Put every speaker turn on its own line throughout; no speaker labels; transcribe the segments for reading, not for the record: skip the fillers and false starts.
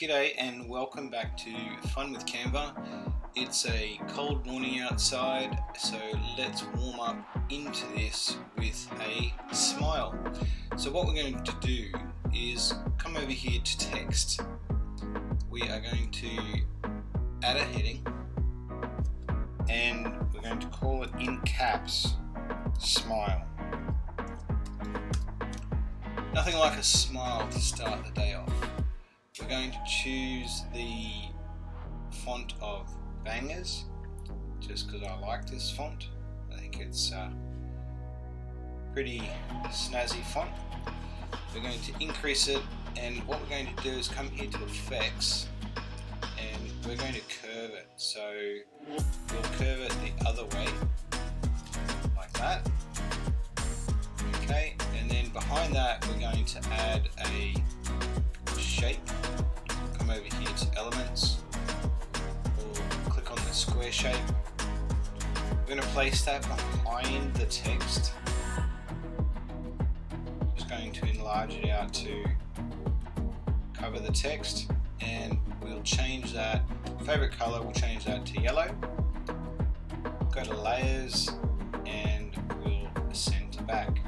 G'day and welcome back to Fun with Canva. It's a cold morning outside, so let's warm up into this with a smile. So what we're going to do is come over here to text. We are going to add a heading and we're going to call it in caps, smile. Nothing like a smile to start the day off. We're going to choose the font of Bangers, just because I like this font. I think it's a pretty snazzy font. We're going to increase it, and what we're going to do is come here to Effects, and we're going to curve it. So we'll curve it the other way, like that. Okay, and then behind that we're going to add a shape. Come over here to Elements, or click on the square shape. We're going to place that behind the text. Just going to enlarge it out to cover the text, and we'll change that favorite color, we'll change that to yellow. Go to Layers and we'll ascend to back.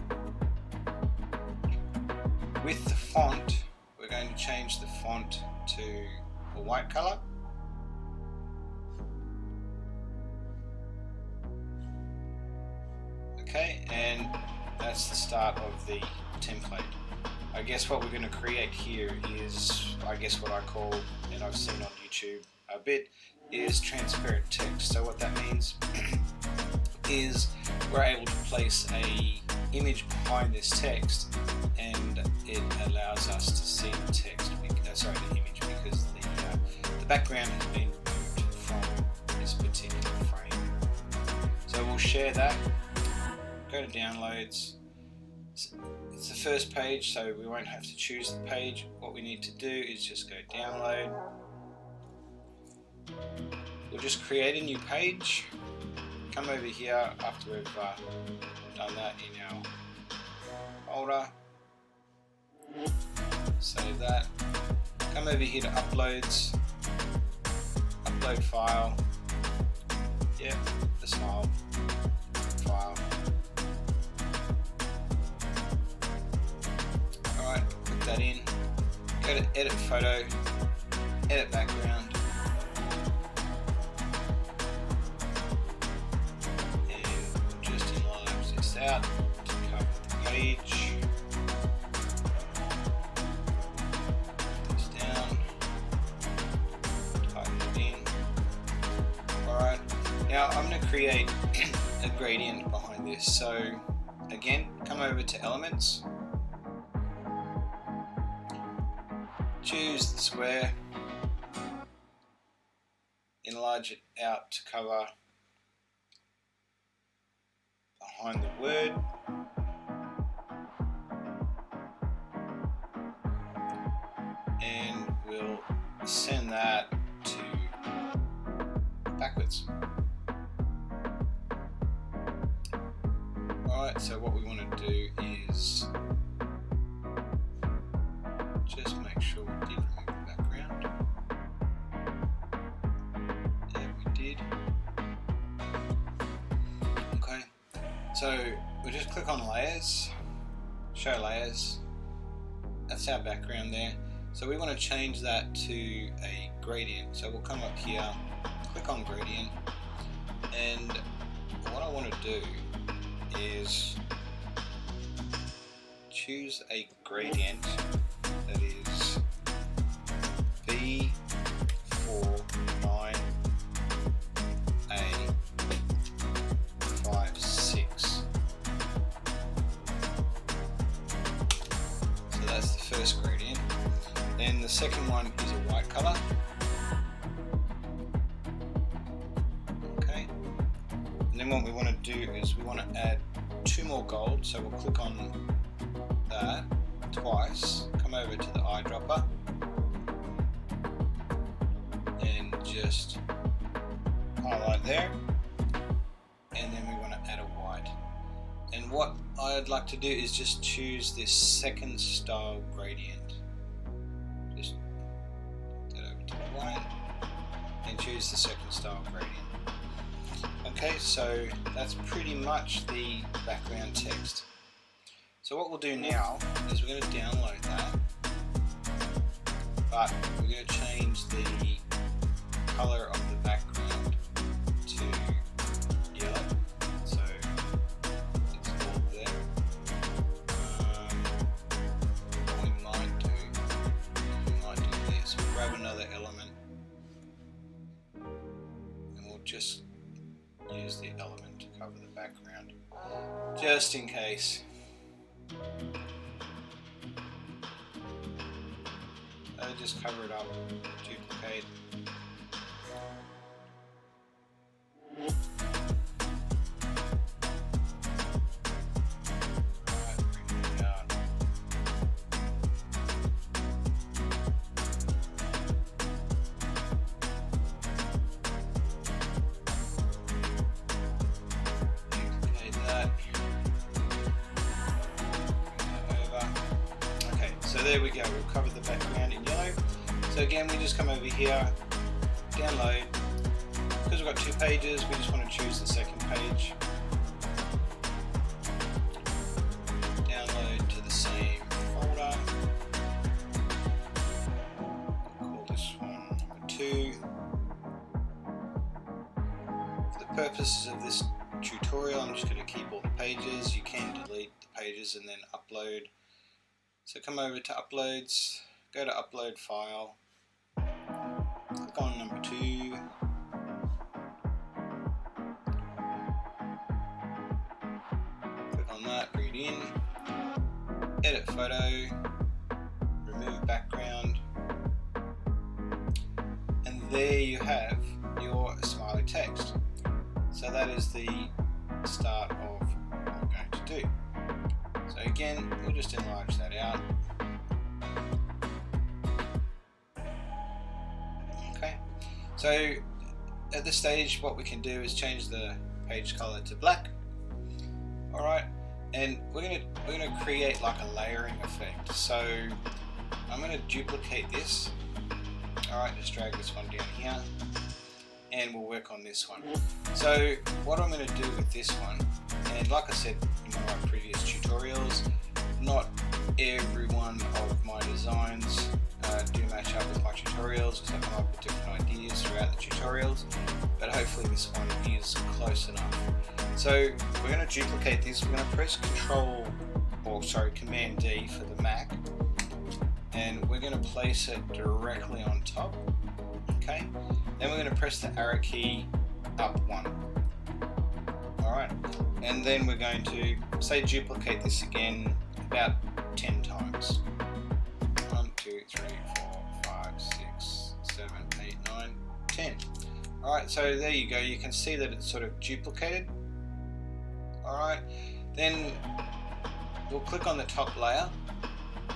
With the font, we're going to change the font to a white color. Okay, and that's the start of the template. I guess what we're going to create here is, I guess what I call, and I've seen on YouTube a bit, is transparent text. So what that means is we're able to place a image behind this text, and it allows us to see the text, the image, because the background has been moved from this particular frame. So we'll share that, go to Downloads. It's the first page, so we won't have to choose the page. What we need to do is just go Download. We'll just create a new page. Come over here after we've done that in our folder. Save that. Come over here to Uploads. Upload file. Yep, the smile file. Alright, put that in. Go to Edit Photo. Edit Background. Out to cover the page. Put this down, tighten it in. Alright, now I'm going to create a gradient behind this. So again, come over to Elements, choose the square, enlarge it out to cover behind the word, and we'll send that to backwards. Alright, so what we want to do is just make sure we did remove the background. Yeah, we did. Okay. So we just click on Layers, Show Layers. That's our background there. So we want to change that to a gradient. So we'll come up here, click on Gradient, and what I want to do is choose a gradient that is B49A. First gradient. Then the second one is a white color. Okay. And then what we want to do is we want to add two more gold. So we'll click on that twice. Come over to the eyedropper and just highlight there. And then we want to add a white. And what I'd like to do is just choose this second style gradient. Just choose the second style gradient. Okay, so that's pretty much the background text. So what we'll do now is we're going to download that, but we're going to change the color of the background to yellow. So it's all there. What we might do this. We'll grab another element and we'll just use the element to cover the background, just in case. Just cover it up, duplicate. So there we go, we've covered the background in yellow. So again, we just come over here, download. Because we've got 2 pages, we just want to choose the second page. Download to the same folder. Call this one number 2. For the purposes of this tutorial, I'm just going to keep all the pages. You can delete the pages and then upload. So come over to uploads, go to upload file, click on number 2, click on that, bring it in, edit photo, remove background, and there you have your smiley text. So that is the start of what we're going to do. So again, we'll just enlarge that out. Okay, so at this stage what we can do is change the page color to black. Alright, and we're gonna create like a layering effect. So I'm gonna duplicate this. Alright, just drag this one down here and we'll work on this one. So what I'm going to do with this one, and like I said in one of my previous tutorials, not every one of my designs do match up with my tutorials because I come up with different ideas throughout the tutorials, but hopefully this one is close enough. So we're going to duplicate this. We're going to press Command D for the Mac, and we're going to place it directly on top. Okay, then we're going to press the arrow key up 1. Alright, and then we're going to say duplicate this again about 10 times. 1, 2, 3, 4, 5, 6, 7, 8, 9, 10. Alright, so there you go, you can see that it's sort of duplicated. Alright, then we'll click on the top layer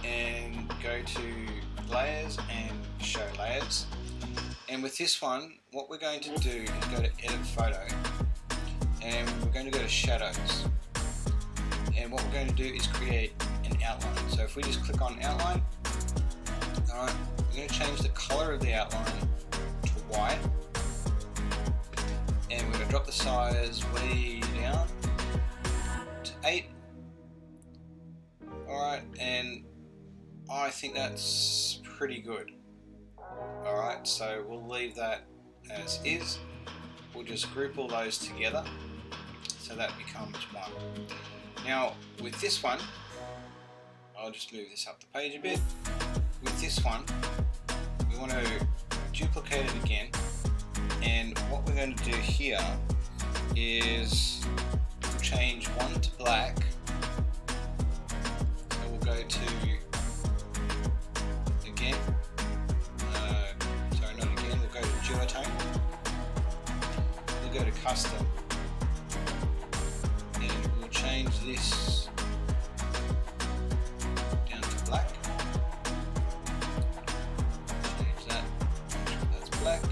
and go to layers and show layers. And with this one, what we're going to do is go to edit photo and we're going to go to shadows. And what we're going to do is create an outline. So if we just click on outline, alright, we're going to change the color of the outline to white. And we're going to drop the size way down to 8. Alright, and I think that's pretty good. Alright, so we'll leave that as is. We'll just group all those together so that becomes one. Now with this one, I'll just move this up the page a bit. With this one, we want to duplicate it again, and what we're going to do here is change 1 to black. So we'll go to duotone. We'll go to custom and we'll change this down to black. Change that, that's black.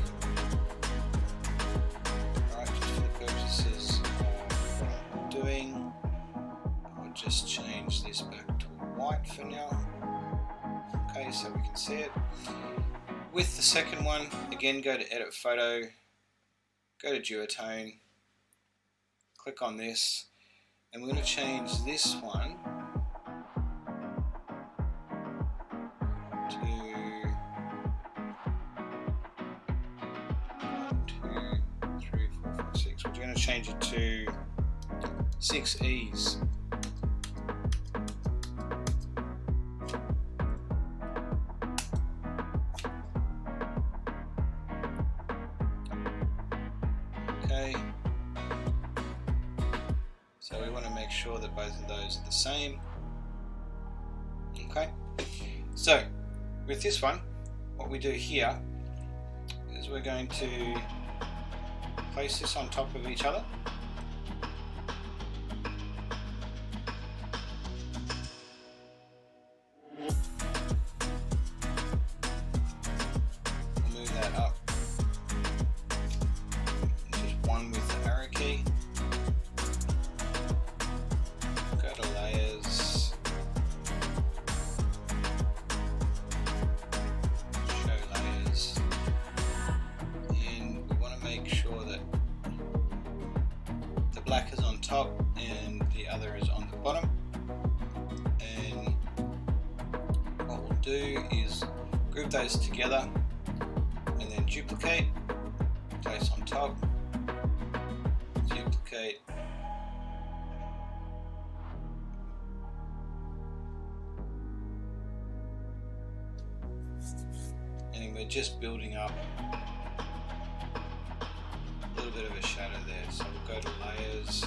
Alright, just for the purposes of what I'm doing, I'll just change this back to white for now. Okay, so we can see it. With the second one, again go to edit photo, go to duotone, click on this, and we're going to change this one to 1, 2, 3, 4, 5, 6. We're going to change it to 6 E's. Okay. So we want to make sure that both of those are the same. Okay. So with this one, what we do here is we're going to place this on top of each other. We'll move that up. Just one with the arrow key. Go to layers. Show layers. And we want to make sure that the black is on top and the other is on the bottom. And what we'll do is group those together and then duplicate, place on top, duplicate, and we're just building up a little bit of a shadow there. So we'll go to layers,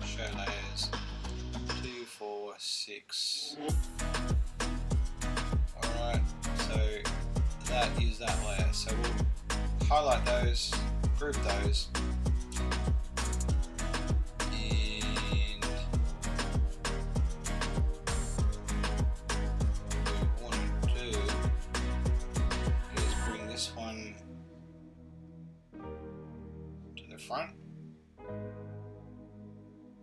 show layers, 2, 4, 6. Alright, so that is that layer. So we'll highlight those, group those, and what we want to do is bring this one to the front.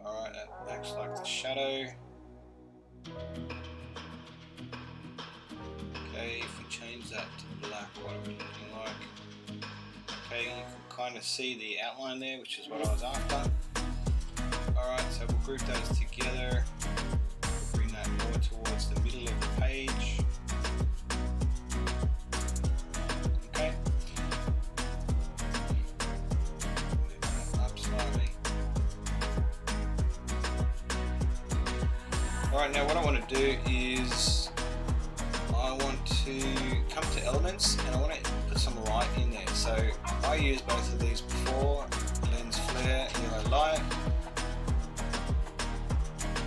Alright, that acts like the shadow. Okay, if we change that to black, what are we looking like? Okay, you can kind of see the outline there, which is what I was after. Alright, so we'll group those together. We'll bring that more towards the middle of the page. Okay. Move that up slightly. Alright, now what I want to do is I want to come to elements and I want to put some light in there. So I used both of these before, lens flare, yellow light.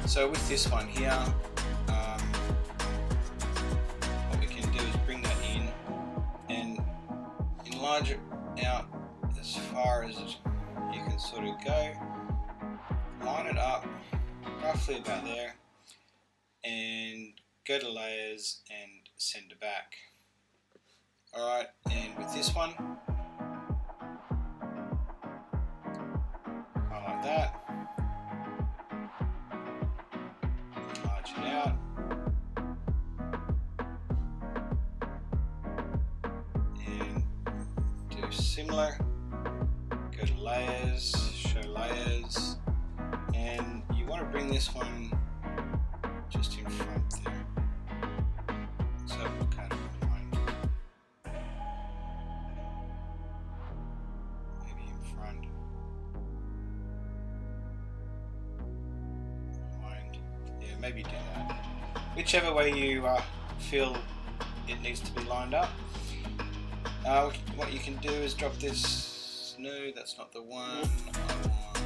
So with this one here, what we can do is bring that in and enlarge it out as far as you can sort of go. Line it up roughly about there and go to layers and send it back. Alright, and with this one, highlight that, enlarge it out, and do similar, go to layers, show layers, and you want to bring this one just in front there. So we'll kind of behind, maybe in front, behind, yeah, maybe do that. Whichever way you feel it needs to be lined up. What you can do is drop this, no, that's not the one, I want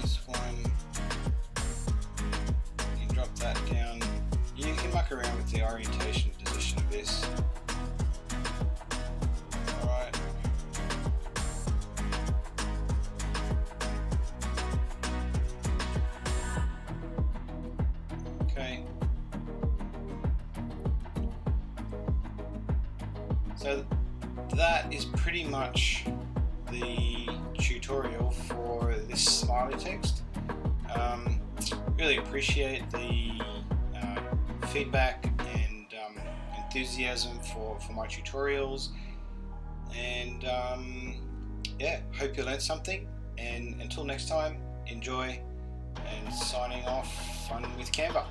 this one, you can drop that down. You can muck around with the orientation position of this. Alright. Okay. So that is pretty much the tutorial for this smiley text. Really appreciate the feedback and enthusiasm for my tutorials, and yeah, hope you learned something, and until next time, enjoy, and signing off, fun with Canva.